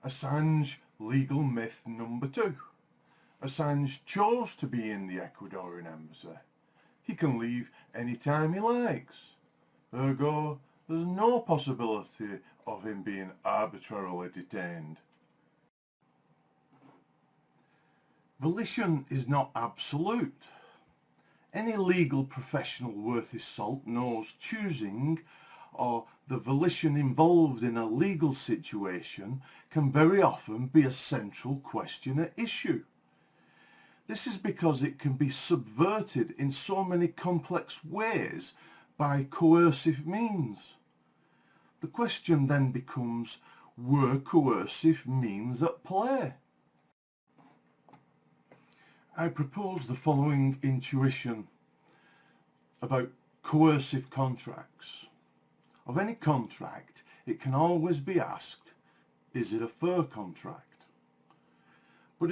Assange legal myth number 2. Assange chose to be in the Ecuadorian embassy. He can leave any time he likes. Ergo, there's no possibility of him being arbitrarily detained. Volition is not absolute. Any legal professional worth his salt knows choosing or the volition involved in a legal situation can very often be a central question at issue. This is because it can be subverted in so many complex ways by coercive means. The question then becomes, were coercive means at play? I propose the following intuition about coercive contracts. Of any contract, it can always be asked, is it a fair contract? But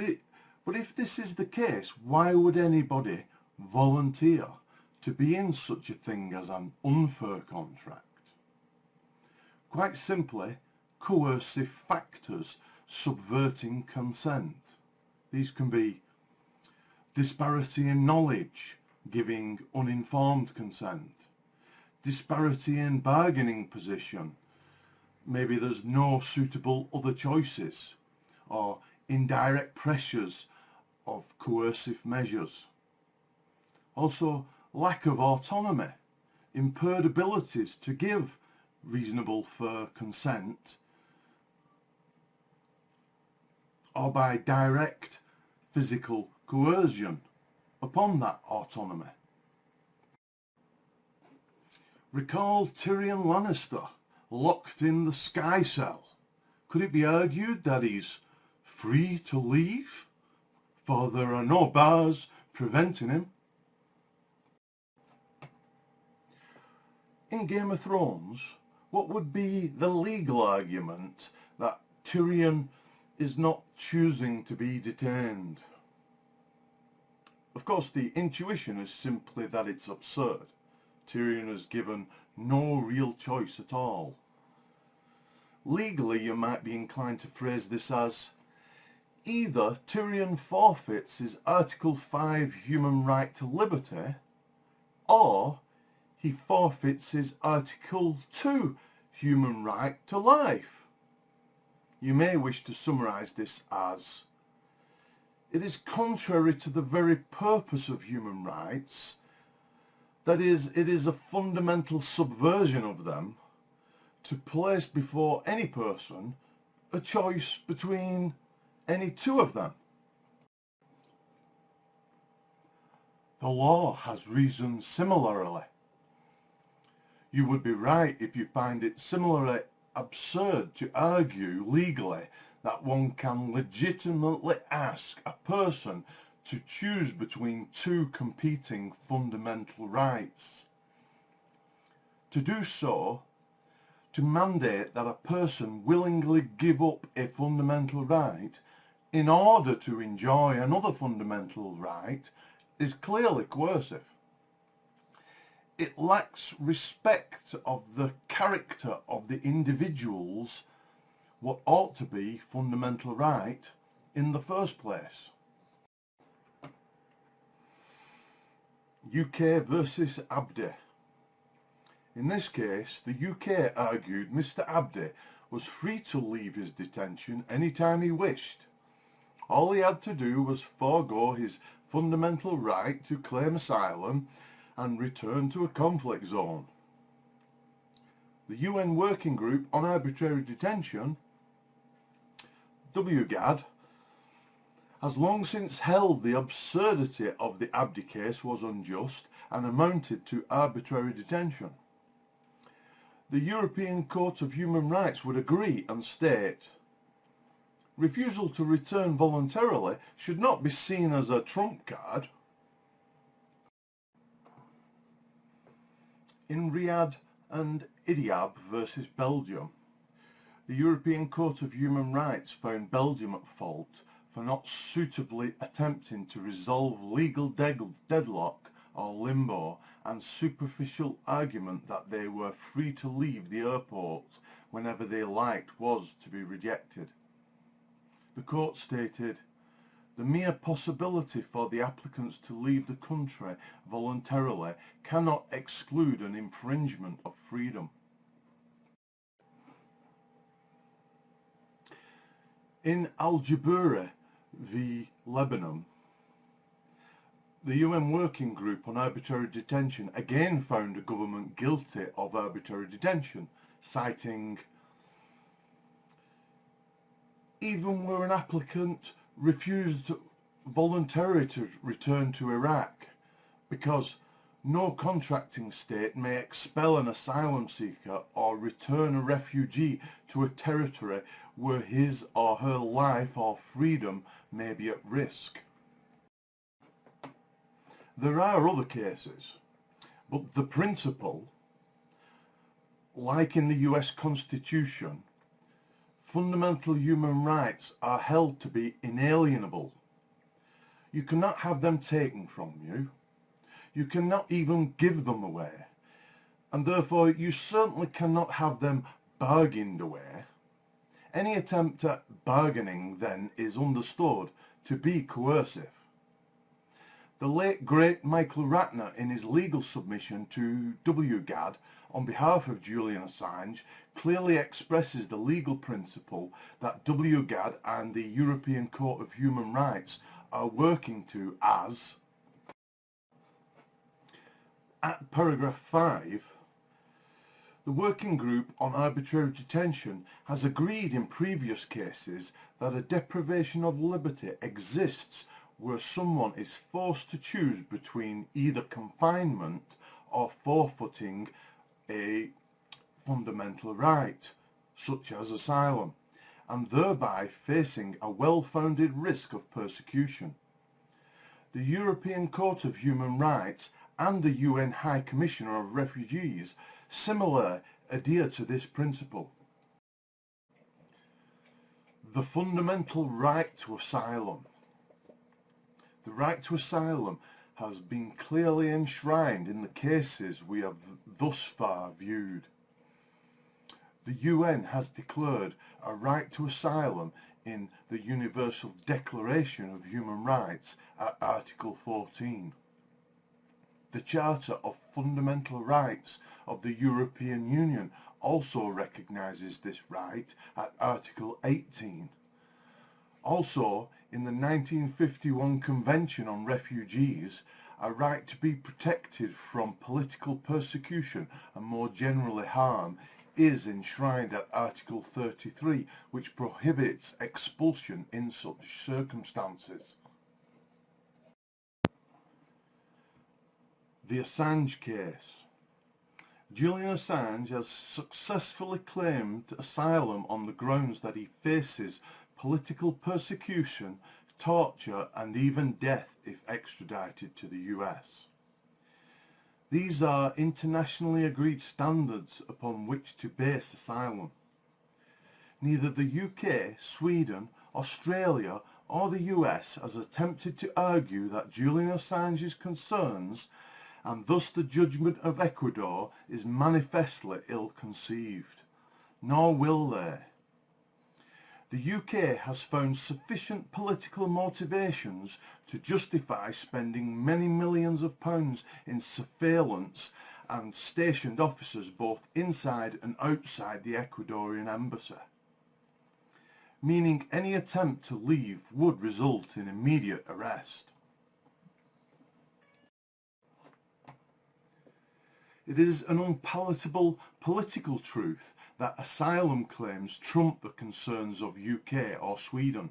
if this is the case, why would anybody volunteer to be in such a thing as an unfair contract? Quite simply, coercive factors subverting consent. These can be disparity in knowledge, giving uninformed consent. Disparity in bargaining position. Maybe there's no suitable other choices. Or indirect pressures of coercive measures. Also, lack of autonomy. Impaired abilities to give reasonable fair consent. Or by direct physical coercion upon that autonomy. Recall Tyrion Lannister locked in the Sky Cell. Could it be argued that he's free to leave, for there are no bars preventing him? In Game of Thrones, what would be the legal argument that Tyrion is not choosing to be detained? Of course, the intuition is simply that it's absurd. Tyrion is given no real choice at all. Legally, you might be inclined to phrase this as, either Tyrion forfeits his Article 5 human right to liberty, or he forfeits his Article 2 human right to life. You may wish to summarise this as, it is contrary to the very purpose of human rights, that is, it is a fundamental subversion of them, to place before any person a choice between any two of them. The law has reasoned similarly. You would be right if you find it similarly absurd to argue legally that one can legitimately ask a person to choose between two competing fundamental rights. To do so, to mandate that a person willingly give up a fundamental right in order to enjoy another fundamental right is clearly coercive. It lacks respect of the character of the individual's what ought to be fundamental right in the first place. UK versus Abdi. In this case, the UK argued Mr. Abdi was free to leave his detention anytime he wished. All he had to do was forego his fundamental right to claim asylum and return to a conflict zone. The UN Working Group on Arbitrary Detention, WGAD, has long since held the absurdity of the Abdi case was unjust and amounted to arbitrary detention. The European Court of Human Rights would agree and state, refusal to return voluntarily should not be seen as a trump card. In Riyadh and Idiab versus Belgium, the European Court of Human Rights found Belgium at fault for not suitably attempting to resolve legal deadlock or limbo and superficial argument that they were free to leave the airport whenever they liked was to be rejected. The court stated, "The mere possibility for the applicants to leave the country voluntarily cannot exclude an infringement of freedom." In Al-Jabouri v. Lebanon, the UN Working Group on Arbitrary Detention again found a government guilty of arbitrary detention, citing, "Even where an applicant refused voluntarily to return to Iraq, because no contracting state may expel an asylum seeker or return a refugee to a territory where his or her life or freedom may be at risk." There are other cases, but the principle, like in the US Constitution, fundamental human rights are held to be inalienable. You cannot have them taken from you. You cannot even give them away. And therefore you certainly cannot have them bargained away. Any attempt at bargaining then is understood to be coercive. The late great Michael Ratner, in his legal submission to WGAD on behalf of Julian Assange, clearly expresses the legal principle that WGAD and the European Court of Human Rights are working to as, at paragraph 5, "The Working Group on Arbitrary Detention has agreed in previous cases that a deprivation of liberty exists where someone is forced to choose between either confinement or forfeiting a fundamental right, such as asylum, and thereby facing a well-founded risk of persecution. The European Court of Human Rights and the UN High Commissioner of Refugees similarly adhere to this principle." The fundamental right to asylum. The right to asylum has been clearly enshrined in the cases we have thus far viewed. The UN has declared a right to asylum in the Universal Declaration of Human Rights at Article 14. The Charter of Fundamental Rights of the European Union also recognises this right at Article 18. Also, in the 1951 Convention on Refugees, a right to be protected from political persecution and more generally harm is enshrined at Article 33, which prohibits expulsion in such circumstances. The Assange case. Julian Assange has successfully claimed asylum on the grounds that he faces political persecution, torture and even death if extradited to the US. These are internationally agreed standards upon which to base asylum. Neither the UK, Sweden, Australia or the US has attempted to argue that Julian Assange's concerns and thus the judgment of Ecuador is manifestly ill-conceived, nor will they. The UK has found sufficient political motivations to justify spending many millions of pounds in surveillance and stationed officers both inside and outside the Ecuadorian embassy, meaning any attempt to leave would result in immediate arrest. It is an unpalatable political truth that asylum claims trump the concerns of UK or Sweden.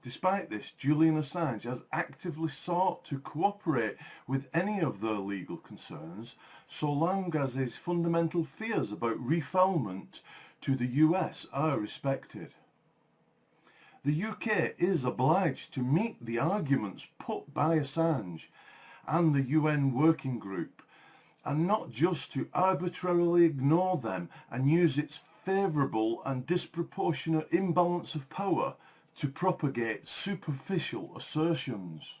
Despite this, Julian Assange has actively sought to cooperate with any of their legal concerns so long as his fundamental fears about refoulement to the US are respected. The UK is obliged to meet the arguments put by Assange and the UN Working Group, and not just to arbitrarily ignore them and use its favourable and disproportionate imbalance of power to propagate superficial assertions.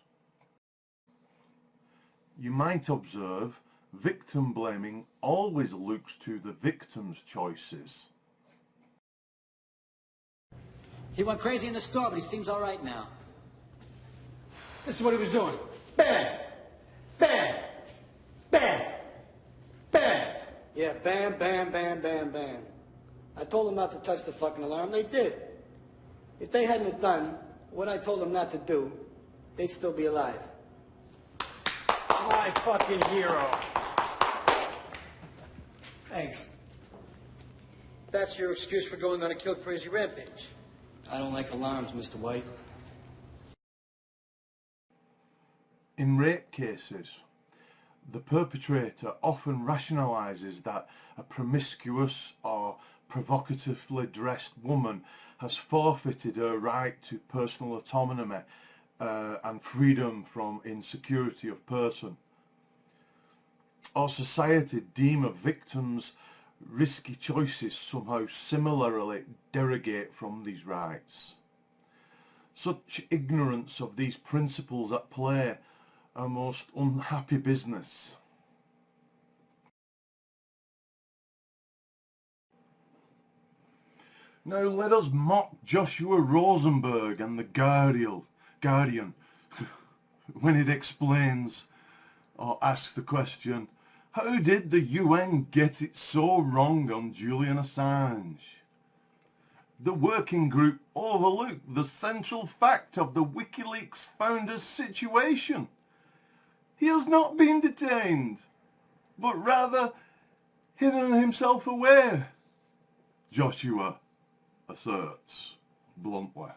You might observe, victim blaming always looks to the victim's choices. He went crazy in the store, but he seems all right now. This is what he was doing. Bam! Bam! Bam! Bam! Yeah, bam, bam, bam, bam, bam. I told them not to touch the fucking alarm. They did. If they hadn't have done what I told them not to do, they'd still be alive. My fucking hero. Thanks. That's your excuse for going on a kill-crazy rampage. I don't like alarms, Mr. White. In rape cases, the perpetrator often rationalises that a promiscuous or provocatively dressed woman has forfeited her right to personal autonomy and freedom from insecurity of person. Or society deem a victim's risky choices somehow similarly derogate from these rights. Such ignorance of these principles at play are most unhappy business. Now let us mock Joshua Rosenberg and the Guardian when it explains or asks the question, how did the UN get it so wrong on Julian Assange? The working group overlooked the central fact of the WikiLeaks founder's situation. He has not been detained, but rather hidden himself away, Joshua asserts bluntly.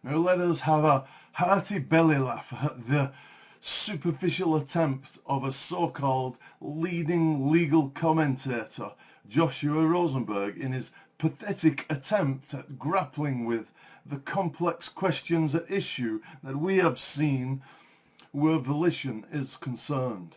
Now let us have a hearty belly laugh at the superficial attempt of a so-called leading legal commentator, Joshua Rosenberg, in his pathetic attempt at grappling with the complex questions at issue that we have seen where volition is concerned.